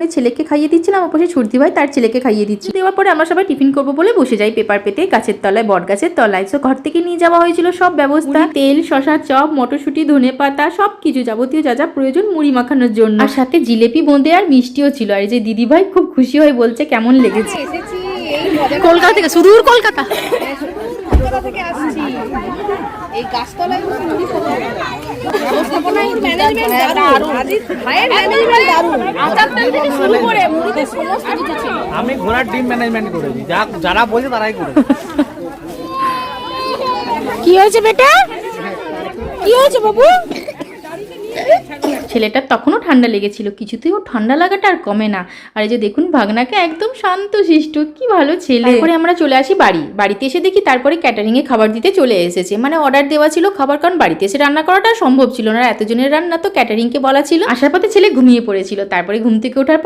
ছেলেকে খাইয়ে দিচ্ছিলাম, ওপাশে ছুটি ভাই তার ছেলেকে খাইয়ে দিচ্ছি। দেওয়ার পরে আমরা সবাই টিফিন করবো বলে বসে যাই পেপার পেতে গাছের তলায়, বট গাছের তলায়। সো ঘর থেকে নিয়ে যাওয়া হয়েছিল সব ব্যবস্থা, তেল, শশা, চপ, মটরশুঁটি, ধনে পাতা, সবকিছু যাবতীয় যা যা প্রয়োজন মুড়ি মাখানোর জন্য। আর সাথে জিলেপি, বোঁদে আর মিষ্টিও ছিল। আর এই যে দিদি ভাই খুব খুশি হয়ে বলছে কেমন লেগেছে। কলকাতা থেকে, সুদূর কলকাতা থেকে আসছি। এই গাছতলায় ব্যবস্থাপনায় ম্যানেজমেন্ট দারুণ। ভাইয়ের ম্যানেজমেন্ট দারুণ। আচারটা থেকে শুরু করে মুড়িতে সমস্ত কিছু ছিল। আমি ঘোড়ার টিম ম্যানেজমেন্ট করেছি, যারা বলছে তারাই করেছে। কি হয়েছে বেটা, কি হয়েছে বাবু? ছেলেটার তখনও ঠান্ডা লেগেছিল, কিছুতেই ও ঠান্ডা লাগাটা আর কমে না। আর এই যে দেখুন ভাগনাকে একদম শান্ত শিষ্ট, কি ভালো ছেলে। তারপরে আমরা চলে আসি বাড়িতে এসে দেখি তারপরে ক্যাটারিংয়ে খাবার দিতে চলে এসেছে। মানে অর্ডার দেওয়া ছিল খাবার, কারণ বাড়িতে এসে রান্না করাটা সম্ভব ছিল না, এতজনের রান্না তো ক্যাটারিংকে বলা ছিল। আসার পথে ছেলে ঘুমিয়ে পড়েছিল। তারপরে ঘুম থেকে ওঠার পরে